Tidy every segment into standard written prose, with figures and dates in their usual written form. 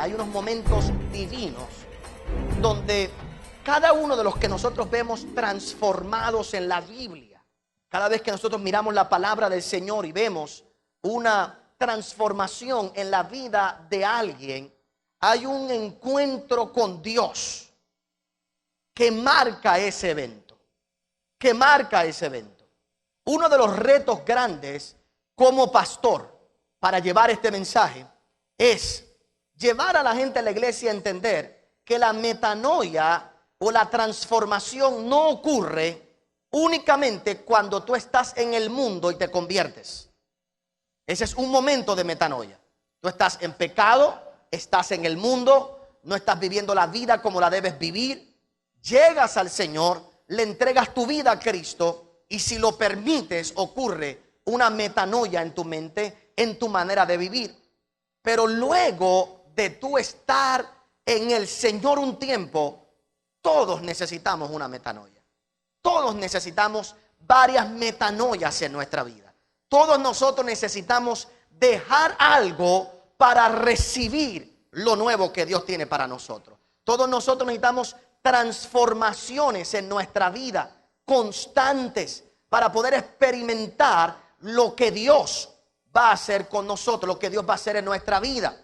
hay unos momentos divinos donde cada uno de los que nosotros vemos transformados en la Biblia, cada vez que nosotros miramos la palabra del Señor y vemos una transformación en la vida de alguien, hay un encuentro con Dios que marca ese evento, Uno de los retos grandes como pastor para llevar este mensaje es llevar a la gente a la iglesia a entender que la metanoia o la transformación no ocurre únicamente cuando tú estás en el mundo y te conviertes. Ese es un momento de metanoia. Tú estás en pecado, estás en el mundo, no estás viviendo la vida como la debes vivir. Llegas al Señor, le entregas tu vida a Cristo y si lo permites ocurre una metanoia en tu mente, en tu manera de vivir. Pero luego de tú estar en el Señor un tiempo, todos necesitamos una metanoia. Todos necesitamos varias metanoias en nuestra vida. Todos nosotros necesitamos dejar algo para recibir lo nuevo que Dios tiene para nosotros. Todos nosotros necesitamos transformaciones en nuestra vida constantes para poder experimentar lo que Dios va a hacer con nosotros, lo que Dios va a hacer en nuestra vida.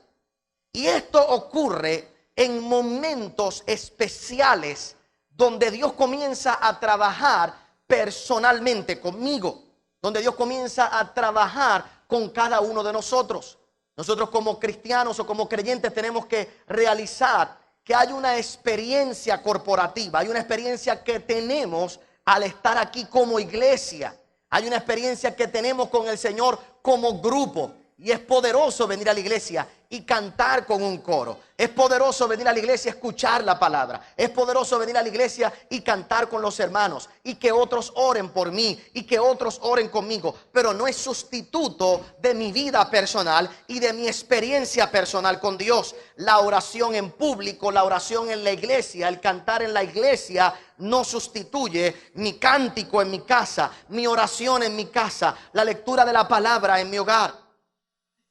Y esto ocurre en momentos especiales donde Dios comienza a trabajar personalmente conmigo, donde Dios comienza a trabajar con cada uno de nosotros. Nosotros como cristianos o como creyentes tenemos que realizar que hay una experiencia corporativa, hay una experiencia que tenemos al estar aquí como iglesia, hay una experiencia que tenemos con el Señor como grupo. Y es poderoso venir a la iglesia y cantar con un coro. Es poderoso venir a la iglesia y escuchar la palabra. Es poderoso venir a la iglesia y cantar con los hermanos. Y que otros oren por mí y que otros oren conmigo. Pero no es sustituto de mi vida personal y de mi experiencia personal con Dios. La oración en público, la oración en la iglesia, el cantar en la iglesia no sustituye mi cántico en mi casa, mi oración en mi casa, la lectura de la palabra en mi hogar.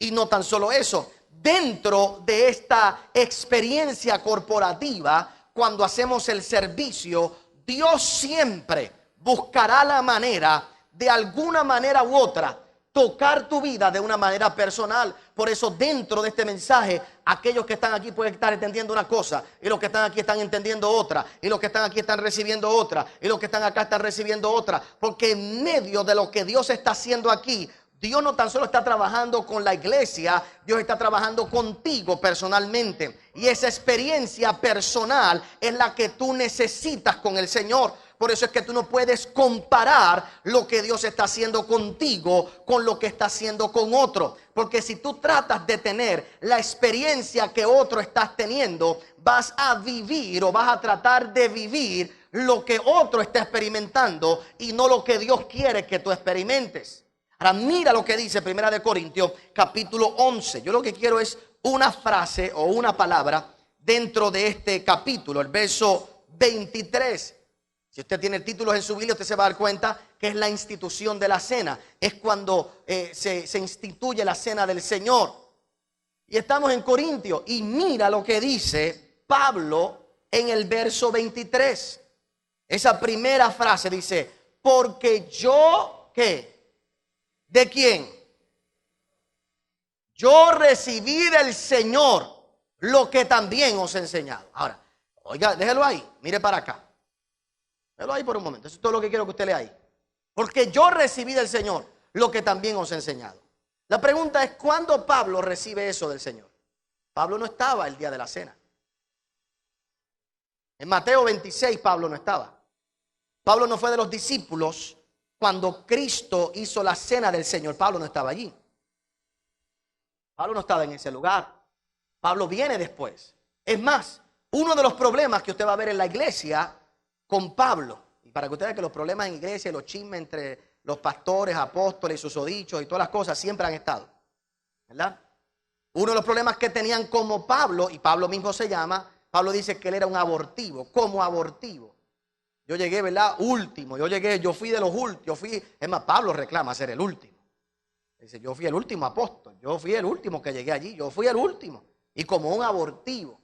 Y no tan solo eso, dentro de esta experiencia corporativa, cuando hacemos el servicio, Dios siempre buscará la manera, de alguna manera u otra, tocar tu vida de una manera personal. Por eso dentro de este mensaje, aquellos que están aquí pueden estar entendiendo una cosa, y los que están aquí están entendiendo otra, y los que están aquí están recibiendo otra, y los que están acá están recibiendo otra, porque en medio de lo que Dios está haciendo aquí, Dios no tan solo está trabajando con la iglesia, Dios está trabajando contigo personalmente. Y esa experiencia personal es la que tú necesitas con el Señor. Por eso es que tú no puedes comparar lo que Dios está haciendo contigo con lo que está haciendo con otro. Porque si tú tratas de tener la experiencia que otro estás teniendo, vas a vivir o vas a tratar de vivir lo que otro está experimentando y no lo que Dios quiere que tú experimentes. Ahora mira lo que dice 1 Corintios capítulo 11. Yo lo que quiero es una frase o una palabra dentro de este capítulo, el verso 23. Si usted tiene títulos en su Biblia, usted se va a dar cuenta que es la institución de la cena. Es cuando se instituye la cena del Señor. Y estamos en Corintios y mira lo que dice Pablo en el verso 23. Esa primera frase dice, porque yo, ¿qué? ¿De quién? Yo recibí del Señor lo que también os he enseñado. Ahora, oiga, déjelo ahí, mire para acá. Déjelo ahí por un momento, eso es todo lo que quiero que usted lea ahí. Porque yo recibí del Señor lo que también os he enseñado. La pregunta es, ¿cuándo Pablo recibe eso del Señor? Pablo no estaba el día de la cena. En Mateo 26 Pablo no estaba. Pablo no fue de los discípulos cuando Cristo hizo la cena del Señor. Pablo no estaba allí. Pablo no estaba en ese lugar. Pablo viene después. Es más, uno de los problemas que usted va a ver en la iglesia con Pablo, y para que usted vea que los problemas en iglesia, los chismes entre los pastores, apóstoles y susodichos y todas las cosas siempre han estado, ¿verdad? Uno de los problemas que tenían como Pablo, y Pablo mismo se llama, Pablo dice que él era un abortivo, como abortivo. Yo llegué, ¿verdad? Último. Yo fui de los últimos. Es más, Pablo reclama ser el último. Dice, yo fui el último apóstol. Yo fui el último que llegué allí. Yo fui el último. y como un abortivo.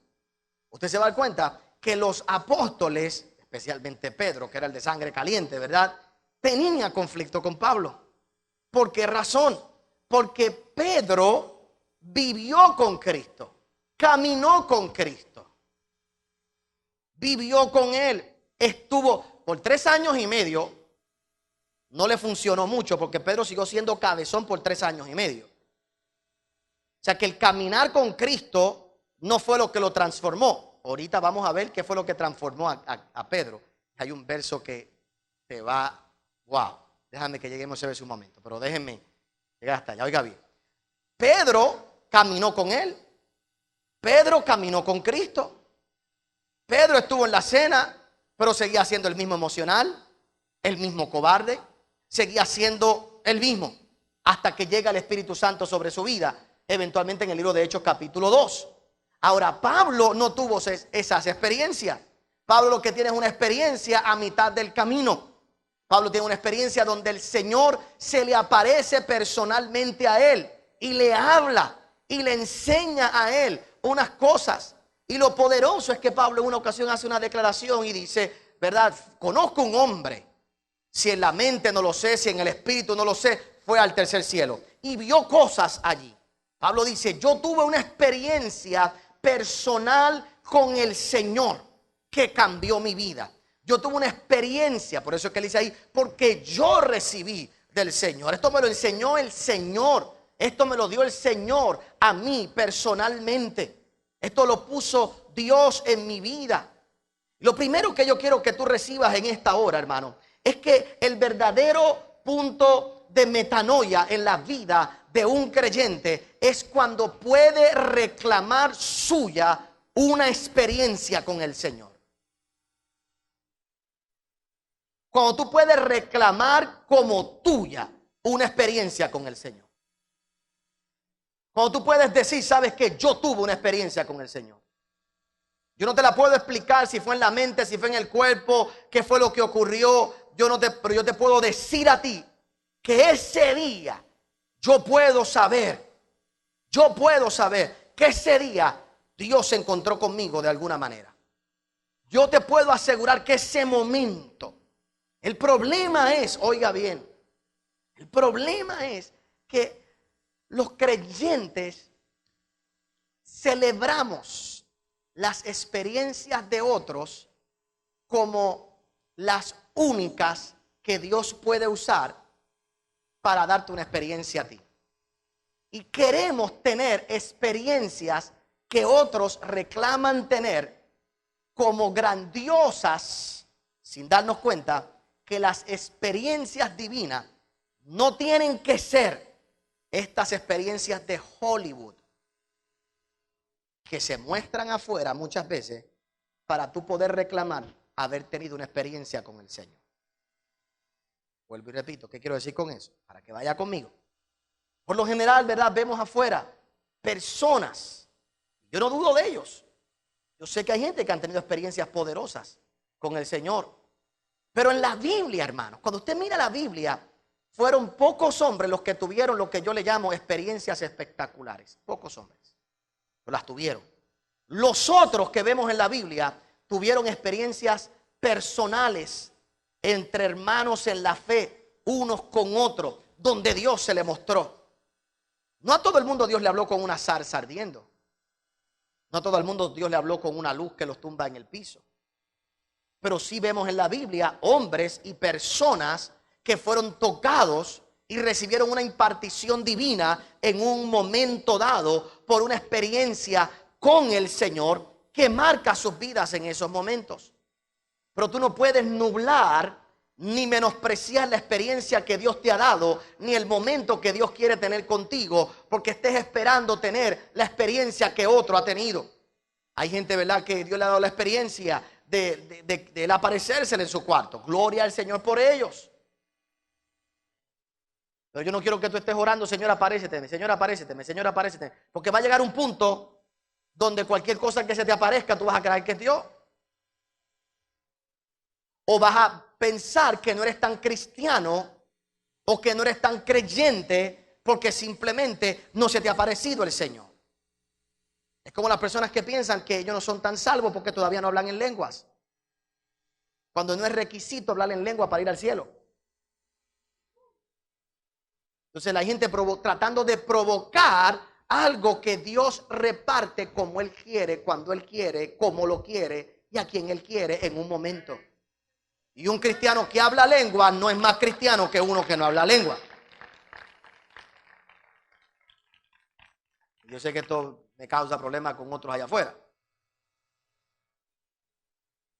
Usted se va a dar cuenta que los apóstoles, especialmente Pedro, que era el de sangre caliente, ¿verdad?, tenía conflicto con Pablo. ¿Por qué razón? Porque Pedro vivió con Cristo, caminó con Cristo, vivió con Él, estuvo por 3 años y medio. No le funcionó mucho porque Pedro siguió siendo cabezón por 3 años y medio. O sea que el caminar con Cristo no fue lo que lo transformó. Ahorita vamos a ver qué fue lo que transformó a Pedro. Hay un verso que te va, wow, déjame que lleguemos a ese verso un momento, pero déjenme llegar hasta allá. Oiga bien, Pedro caminó con Él. Pedro caminó con Cristo. Pedro estuvo en la cena, pero seguía siendo el mismo emocional, el mismo cobarde, seguía siendo el mismo hasta que llega el Espíritu Santo sobre su vida, eventualmente en el libro de Hechos capítulo 2. Ahora, Pablo no tuvo esas experiencias. Pablo lo que tiene es una experiencia a mitad del camino. Pablo tiene una experiencia donde el Señor se le aparece personalmente a él y le habla y le enseña a él unas cosas. Y lo poderoso es que Pablo en una ocasión hace una declaración y dice, ¿verdad? Conozco un hombre, si en la mente no lo sé, si en el espíritu no lo sé, fue al tercer cielo y vio cosas allí. Pablo dice, yo tuve una experiencia personal con el Señor que cambió mi vida. Yo tuve una experiencia, por eso es que él dice ahí, porque yo recibí del Señor. Esto me lo enseñó el Señor. Esto me lo dio el Señor a mí personalmente. Esto lo puso Dios en mi vida. Lo primero que yo quiero que tú recibas en esta hora, hermano, es que el verdadero punto de metanoia en la vida de un creyente es cuando puede reclamar suya una experiencia con el Señor. Cuando tú puedes reclamar como tuya una experiencia con el Señor. Cuando tú puedes decir, sabes que yo tuve una experiencia con el Señor. Yo no te la puedo explicar si fue en la mente, si fue en el cuerpo, qué fue lo que ocurrió. Pero yo te puedo decir a ti que ese día yo puedo saber que ese día Dios se encontró conmigo de alguna manera. Yo te puedo asegurar que ese momento, el problema es, oiga bien, el problema es que los creyentes celebramos las experiencias de otros como las únicas que Dios puede usar para darte una experiencia a ti. Y queremos tener experiencias que otros reclaman tener como grandiosas, sin darnos cuenta que las experiencias divinas no tienen que ser estas experiencias de Hollywood que se muestran afuera muchas veces para tú poder reclamar haber tenido una experiencia con el Señor. Vuelvo y repito, ¿qué quiero decir con eso? Para que vaya conmigo. Por lo general, ¿verdad? Vemos afuera personas, yo no dudo de ellos. Yo sé que hay gente que han tenido experiencias poderosas con el Señor. Pero en la Biblia, hermanos, cuando usted mira la Biblia, fueron pocos hombres los que tuvieron lo que yo le llamo experiencias espectaculares. Pocos hombres. Las tuvieron. Los otros que vemos en la Biblia tuvieron experiencias personales entre hermanos en la fe, unos con otros, donde Dios se le mostró. No a todo el mundo Dios le habló con una zarza ardiendo. No a todo el mundo Dios le habló con una luz que los tumba en el piso. Pero sí vemos en la Biblia hombres y personas que fueron tocados y recibieron una impartición divina en un momento dado por una experiencia con el Señor que marca sus vidas en esos momentos. Pero tú no puedes nublar ni menospreciar la experiencia que Dios te ha dado, ni el momento que Dios quiere tener contigo, porque estés esperando tener la experiencia que otro ha tenido. Hay gente, ¿verdad?, que Dios le ha dado la experiencia de él aparecerse en su cuarto. Gloria al Señor por ellos. Pero yo no quiero que tú estés orando, Señor, aparéceteme, Señor, aparéceteme, Señor, aparéceteme. Porque va a llegar un punto donde cualquier cosa que se te aparezca, tú vas a creer que es Dios. O vas a pensar que no eres tan cristiano o que no eres tan creyente porque simplemente no se te ha aparecido el Señor. Es como las personas que piensan que ellos no son tan salvos porque todavía no hablan en lenguas, cuando no es requisito hablar en lengua para ir al cielo. Entonces la gente tratando de provocar algo que Dios reparte como Él quiere, cuando Él quiere, como lo quiere y a quien Él quiere en un momento. Y un cristiano que habla lengua no es más cristiano que uno que no habla lengua. Yo sé que esto me causa problemas con otros allá afuera,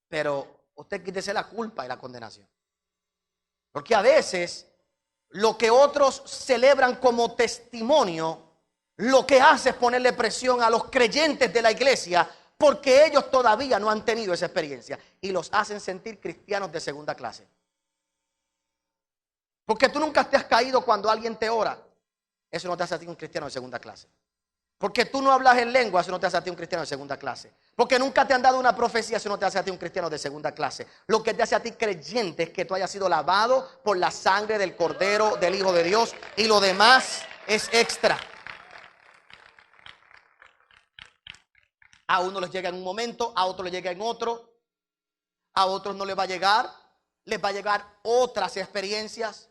pero usted quítese la culpa y la condenación. Porque a veces lo que otros celebran como testimonio, lo que hace es ponerle presión a los creyentes de la iglesia, porque ellos todavía no han tenido esa experiencia y los hacen sentir cristianos de segunda clase. Porque tú nunca te has caído cuando alguien te ora, eso no te hace a ti un cristiano de segunda clase. Porque tú no hablas en lengua, eso no te hace a ti un cristiano de segunda clase. Porque nunca te han dado una profecía, eso no te hace a ti un cristiano de segunda clase. Lo que te hace a ti creyente es que tú hayas sido lavado por la sangre del Cordero, del Hijo de Dios, y lo demás es extra. A uno les llega en un momento, a otro les llega en otro, a otros no les va a llegar otras experiencias.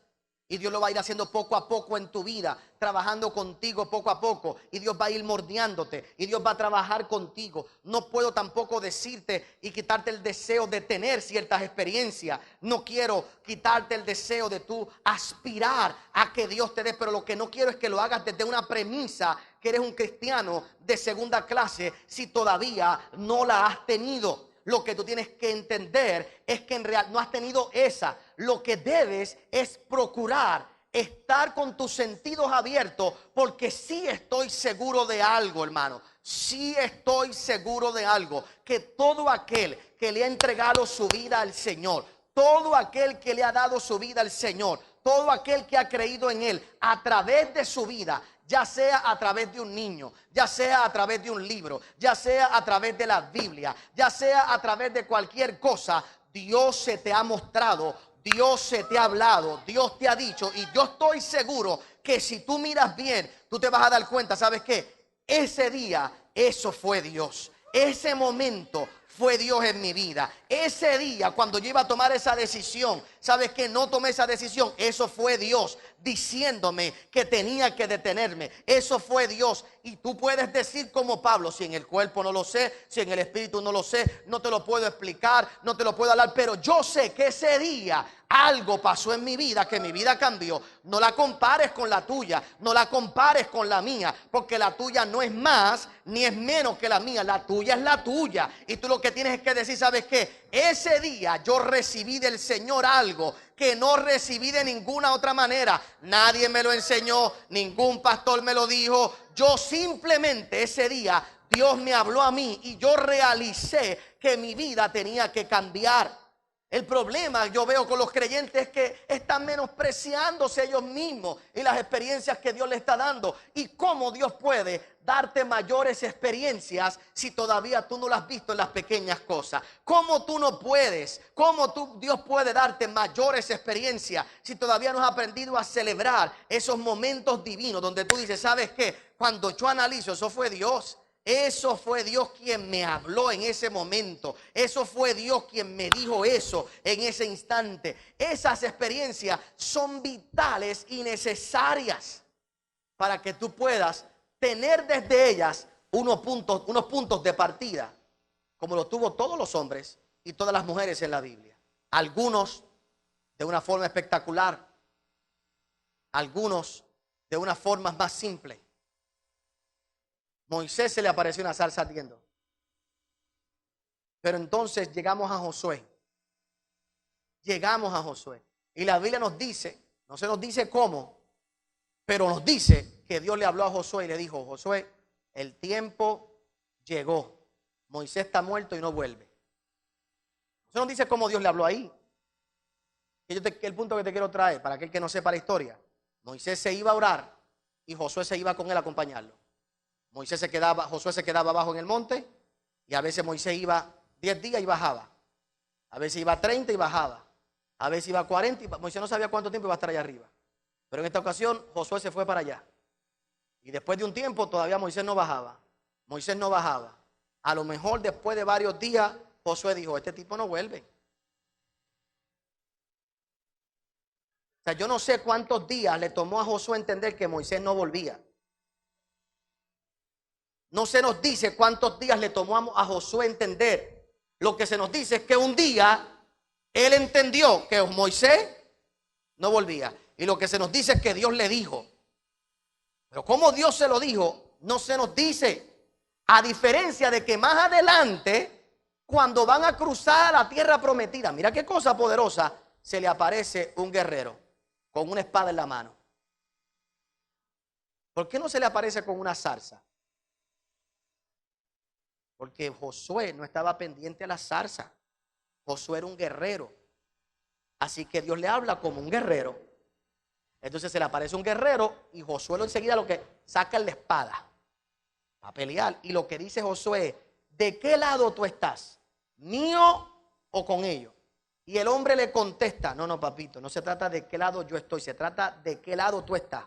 Y Dios lo va a ir haciendo poco a poco en tu vida, trabajando contigo poco a poco. Y Dios va a ir moldeándote y Dios va a trabajar contigo. No puedo tampoco decirte y quitarte el deseo de tener ciertas experiencias. No quiero quitarte el deseo de tú aspirar a que Dios te dé. Pero lo que no quiero es que lo hagas desde una premisa que eres un cristiano de segunda clase si todavía no la has tenido. Lo que tú tienes que entender es que en realidad no has tenido esa. Lo que debes es procurar estar con tus sentidos abiertos, porque sí estoy seguro de algo, hermano. Sí estoy seguro de algo, que todo aquel que le ha entregado su vida al Señor, todo aquel que le ha dado su vida al Señor, todo aquel que ha creído en Él a través de su vida, ya sea a través de un niño, ya sea a través de un libro, ya sea a través de la Biblia, ya sea a través de cualquier cosa, Dios se te ha mostrado, Dios se te ha hablado, Dios te ha dicho. Y yo estoy seguro que si tú miras bien, tú te vas a dar cuenta, ¿sabes qué? Ese día, eso fue Dios. Ese momento fue Dios en mi vida. Ese día cuando yo iba a tomar esa decisión, ¿sabes qué? No tomé esa decisión. Eso fue Dios diciéndome que tenía que detenerme. Eso fue Dios. Y tú puedes decir como Pablo: si en el cuerpo no lo sé, si en el espíritu no lo sé, no te lo puedo explicar, no te lo puedo hablar, pero yo sé que ese día algo pasó en mi vida, que mi vida cambió. No la compares con la tuya, no la compares con la mía, porque la tuya no es más ni es menos que la mía. La tuya es la tuya. Y tú lo que tienes es que decir: ¿sabes qué? Ese día yo recibí del Señor algo que no recibí de ninguna otra manera. Nadie me lo enseñó, ningún pastor me lo dijo. Yo simplemente ese día Dios me habló a mí y yo realicé que mi vida tenía que cambiar. El problema yo veo con los creyentes es que están menospreciándose ellos mismos y las experiencias que Dios les está dando. Y cómo Dios puede darte mayores experiencias si todavía tú no las has visto en las pequeñas cosas. Cómo tú no puedes, Dios puede darte mayores experiencias si todavía no has aprendido a celebrar esos momentos divinos donde tú dices: ¿sabes qué? Cuando yo analizo, eso fue Dios. Eso fue Dios quien me habló en ese momento. Eso fue Dios quien me dijo eso en ese instante. Esas experiencias son vitales y necesarias para que tú puedas tener desde ellas unos puntos de partida, como lo tuvo todos los hombres y todas las mujeres en la Biblia. Algunos de una forma espectacular, algunos de una forma más simple. Moisés se le apareció una zarza ardiendo. Pero entonces llegamos a Josué. Llegamos a Josué. Y la Biblia nos dice, no se nos dice cómo, pero nos dice que Dios le habló a Josué y le dijo: Josué, el tiempo llegó. Moisés está muerto y no vuelve. No se nos dice cómo Dios le habló ahí. El punto que te quiero traer, para aquel que no sepa la historia: Moisés se iba a orar y Josué se iba con él a acompañarlo. Josué se quedaba abajo en el monte, y a veces Moisés iba 10 días y bajaba. A veces iba 30 y bajaba. A veces iba 40 y Moisés no sabía cuánto tiempo iba a estar allá arriba. Pero en esta ocasión Josué se fue para allá. Y después de un tiempo todavía Moisés no bajaba. Moisés no bajaba. A lo mejor después de varios días, Josué dijo, este tipo no vuelve. O sea, yo no sé cuántos días le tomó a Josué entender que Moisés no volvía. No se nos dice cuántos días le tomó a Josué entender. Lo que se nos dice es que un día él entendió que Moisés no volvía. Y lo que se nos dice es que Dios le dijo. Pero cómo Dios se lo dijo, no se nos dice. A diferencia de que más adelante, cuando van a cruzar la tierra prometida, mira qué cosa poderosa, se le aparece un guerrero con una espada en la mano. ¿Por qué no se le aparece con una zarza? Porque Josué no estaba pendiente a la zarza. Josué era un guerrero. Así que Dios le habla como un guerrero. Entonces se le aparece un guerrero y Josué enseguida lo que saca es la espada a pelear. Y lo que dice Josué, ¿de qué lado tú estás? ¿Mío o con ellos? Y el hombre le contesta, no, papito, no se trata de qué lado yo estoy, se trata de qué lado tú estás.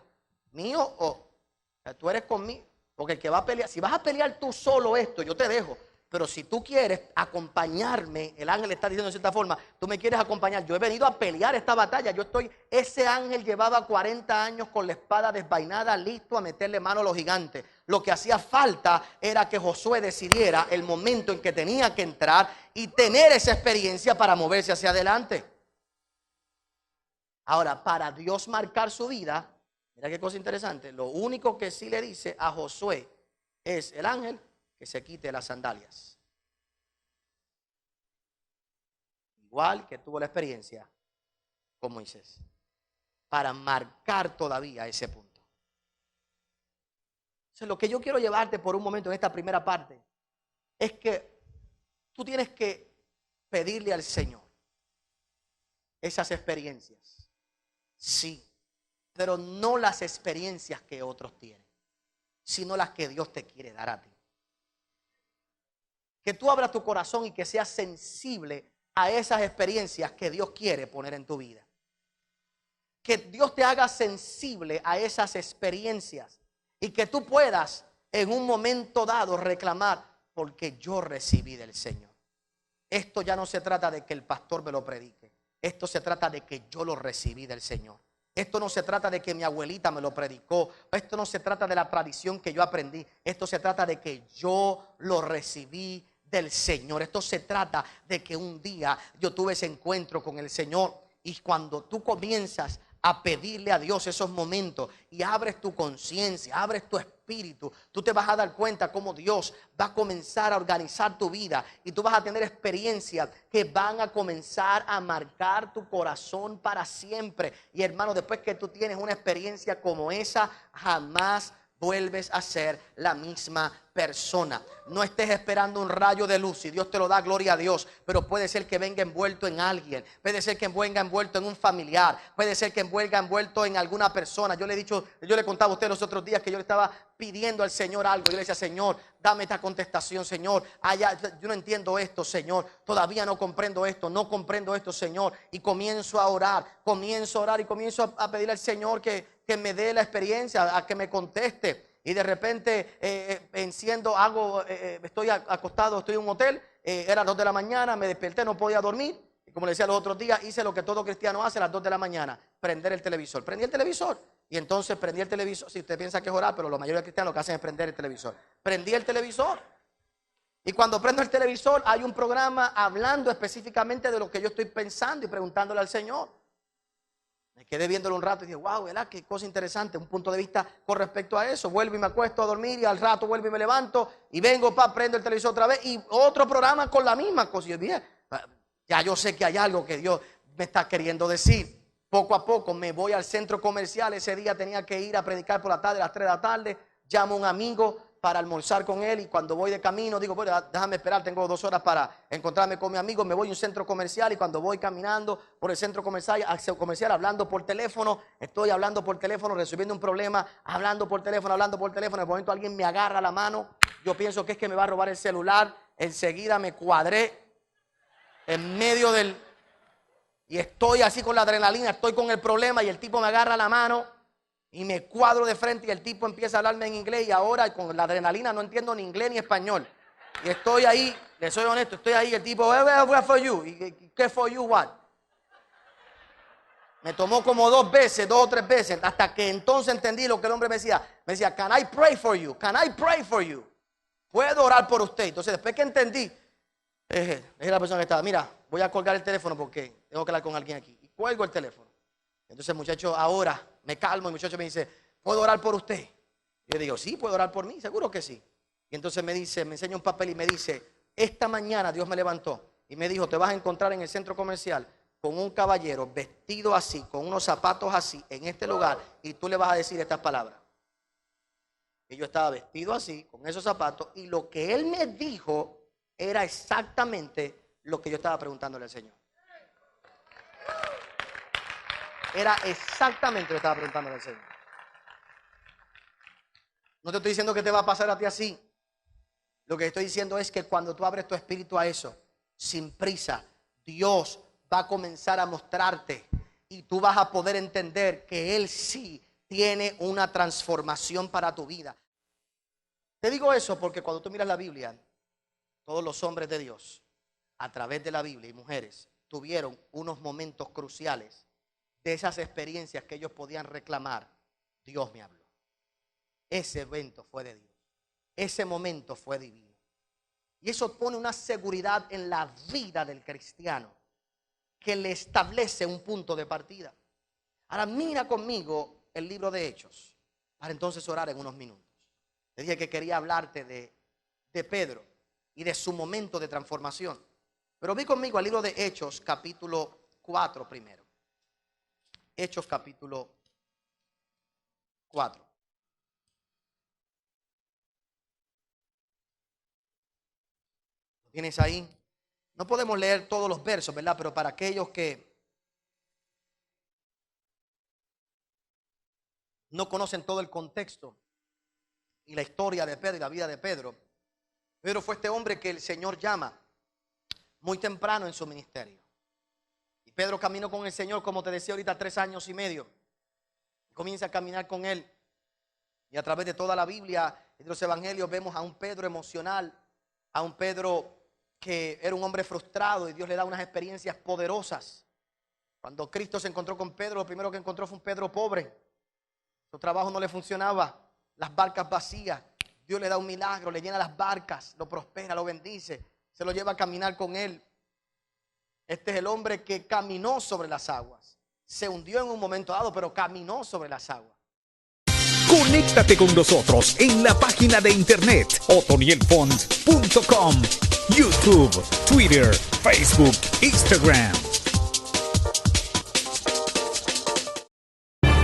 ¿Mío o sea, tú eres conmigo? Porque el que va a pelear, si vas a pelear tú solo esto, yo te dejo. Pero si tú quieres acompañarme, el ángel está diciendo de cierta forma, tú me quieres acompañar, yo he venido a pelear esta batalla, ese ángel llevaba 40 años con la espada desvainada, listo a meterle mano a los gigantes. Lo que hacía falta era que Josué decidiera el momento en que tenía que entrar y tener esa experiencia para moverse hacia adelante. Ahora, para Dios marcar su vida, mira qué cosa interesante, lo único que sí le dice a Josué es el ángel que se quite las sandalias. Igual que tuvo la experiencia con Moisés. Para marcar todavía ese punto. Entonces, lo que yo quiero llevarte por un momento en esta primera parte es que tú tienes que pedirle al Señor esas experiencias. Sí, pero no las experiencias que otros tienen, sino las que Dios te quiere dar a ti. Que tú abras tu corazón y que seas sensible a esas experiencias que Dios quiere poner en tu vida. Que Dios te haga sensible a esas experiencias y que tú puedas en un momento dado reclamar, porque yo recibí del Señor. Esto ya no se trata de que el pastor me lo predique. Esto se trata de que yo lo recibí del Señor. Esto no se trata de que mi abuelita me lo predicó. Esto no se trata de la tradición que yo aprendí. Esto se trata de que yo lo recibí del Señor. Esto se trata de que un día yo tuve ese encuentro con el Señor. Y cuando tú comienzas a pedirle a Dios esos momentos y abres tu conciencia, abres tu espíritu, tú te vas a dar cuenta cómo Dios va a comenzar a organizar tu vida y tú vas a tener experiencias que van a comenzar a marcar tu corazón para siempre. Y hermano, después que tú tienes una experiencia como esa, jamás vuelves a ser la misma persona. No estés esperando un rayo de luz. Si Dios te lo da, gloria a Dios. Pero puede ser que venga envuelto en alguien. Puede ser que venga envuelto en un familiar. Puede ser que venga envuelto en alguna persona. Yo le contaba a usted los otros días que yo le estaba pidiendo al Señor algo. Yo le decía, Señor, dame esta contestación, Señor. Yo no entiendo esto, Señor. Todavía no comprendo esto, Señor. Y comienzo a orar y comienzo a pedirle al Señor que me dé la experiencia, a que me conteste. Y de repente estoy acostado, estoy en un hotel, era 2 de la mañana, me desperté, no podía dormir. Y como le decía los otros días, hice lo que todo cristiano hace a las 2 de la mañana, prender el televisor. Prendí el televisor y entonces prendí el televisor. Si usted piensa que es orar, pero la mayoría de cristianos lo que hacen es prender el televisor. Prendí el televisor. Y cuando prendo el televisor hay un programa hablando específicamente de lo que yo estoy pensando y preguntándole al Señor. Me quedé viéndolo un rato y dije, wow, ¿verdad? Qué cosa interesante, un punto de vista con respecto a eso. Vuelvo y me acuesto a dormir y al rato vuelvo y me levanto y vengo, prendo el televisor otra vez y otro programa con la misma cosa. Y yo dije, ya yo sé que hay algo que Dios me está queriendo decir. Poco a poco me voy al centro comercial. Ese día tenía que ir a predicar por la tarde, a las 3 de la tarde. Llamo a un amigo para almorzar con él y cuando voy de camino digo, bueno, déjame esperar, tengo 2 horas para encontrarme con mi amigo. Me voy a un centro comercial y cuando voy caminando por el centro comercial hablando por teléfono, estoy hablando por teléfono, resolviendo un problema, hablando por teléfono. En el momento alguien me agarra la mano, yo pienso que es que me va a robar el celular, enseguida me cuadré en medio y estoy así con la adrenalina, estoy con el problema y el tipo me agarra la mano Y me cuadro de frente y el tipo empieza a hablarme en inglés y ahora con la adrenalina no entiendo ni inglés ni español. Y estoy ahí, le soy honesto, estoy ahí, el tipo, where for you? ¿Y qué for you what? Me tomó como 2 o 3 veces, hasta que entonces entendí lo que el hombre me decía. Me decía, can I pray for you? Can I pray for you? ¿Puedo orar por usted? Entonces después que entendí, dije a la persona que estaba, mira, voy a colgar el teléfono porque tengo que hablar con alguien aquí. Y cuelgo el teléfono. Entonces el muchacho ahora me calmo y el muchacho me dice, ¿puedo orar por usted? Y yo digo, sí, ¿puedo orar por mí? Seguro que sí. Y entonces me enseña un papel y me dice, esta mañana Dios me levantó y me dijo, te vas a encontrar en el centro comercial con un caballero vestido así, con unos zapatos así, en este lugar, y tú le vas a decir estas palabras. Y yo estaba vestido así, con esos zapatos, y lo que él me dijo era exactamente lo que yo estaba preguntándole al Señor. Era exactamente lo que estaba preguntándole al Señor. No te estoy diciendo que te va a pasar a ti así. Lo que estoy diciendo es que cuando tú abres tu espíritu a eso, sin prisa, Dios va a comenzar a mostrarte y tú vas a poder entender que Él sí tiene una transformación para tu vida. Te digo eso porque cuando tú miras la Biblia, todos los hombres de Dios, a través de la Biblia y mujeres, tuvieron unos momentos cruciales de esas experiencias que ellos podían reclamar. Dios me habló. Ese evento fue de Dios. Ese momento fue divino. Y eso pone una seguridad en la vida del cristiano que le establece un punto de partida. Ahora mira conmigo el libro de Hechos para entonces orar en unos minutos. Te dije que quería hablarte de Pedro y de su momento de transformación. Pero vi conmigo al libro de Hechos capítulo 4 primero. Hechos capítulo 4. ¿Lo tienes ahí? No podemos leer todos los versos, ¿verdad? Pero para aquellos que no conocen todo el contexto y la historia de Pedro y la vida de Pedro, Pedro fue este hombre que el Señor llama muy temprano en su ministerio. Y Pedro caminó con el Señor, como te decía ahorita, 3 años y medio. Comienza a caminar con Él. Y a través de toda la Biblia y de los evangelios vemos a un Pedro emocional, a un Pedro que era un hombre frustrado y Dios le da unas experiencias poderosas. Cuando Cristo se encontró con Pedro, lo primero que encontró fue un Pedro pobre. Su trabajo no le funcionaba, las barcas vacías. Dios le da un milagro, le llena las barcas, lo prospera, lo bendice, se lo lleva a caminar con Él. Este es el hombre que caminó sobre las aguas. Se hundió en un momento dado, pero caminó sobre las aguas. Conéctate con nosotros en la página de internet otonielfont.com, YouTube, Twitter, Facebook, Instagram.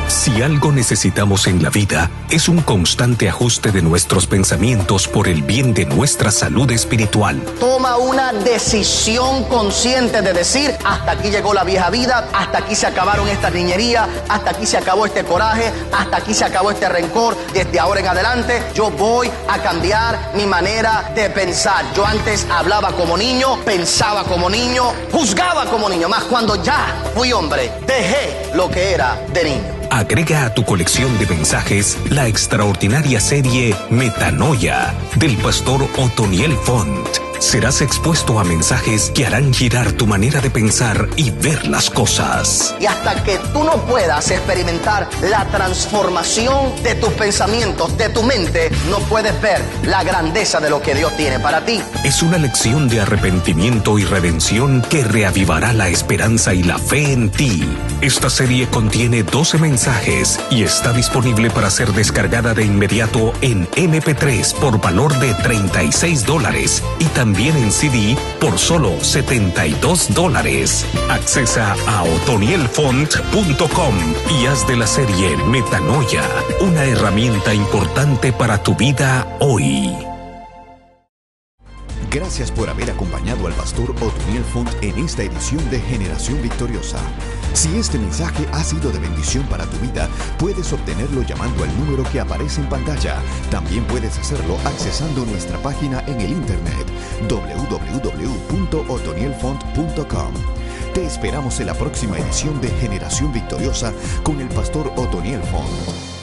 Si algo necesitamos en la vida, es un constante ajuste de nuestros pensamientos por el bien de nuestra salud espiritual. Toma una decisión consciente de decir, hasta aquí llegó la vieja vida, hasta aquí se acabaron esta niñería, hasta aquí se acabó este coraje, hasta aquí se acabó este rencor. Desde ahora en adelante yo voy a cambiar mi manera de pensar. Yo antes hablaba como niño, pensaba como niño, juzgaba como niño. Más cuando ya fui hombre, dejé lo que era de niño. Agrega a tu colección de mensajes la extraordinaria serie Metanoia del pastor Otoniel Font. Serás expuesto a mensajes que harán girar tu manera de pensar y ver las cosas. Y hasta que tú no puedas experimentar la transformación de tus pensamientos, de tu mente, no puedes ver la grandeza de lo que Dios tiene para ti. Es una lección de arrepentimiento y redención que reavivará la esperanza y la fe en ti. Esta serie contiene 12 mensajes y está disponible para ser descargada de inmediato en MP3 por valor de $36 y también en CD por solo $72. Accesa a otonielfont.com y haz de la serie Metanoia una herramienta importante para tu vida hoy. Gracias por haber acompañado al pastor Otoniel Font en esta edición de Generación Victoriosa. Si este mensaje ha sido de bendición para tu vida, puedes obtenerlo llamando al número que aparece en pantalla. También puedes hacerlo accesando nuestra página en el internet www.otonielfont.com. Te esperamos en la próxima edición de Generación Victoriosa con el pastor Otoniel Font.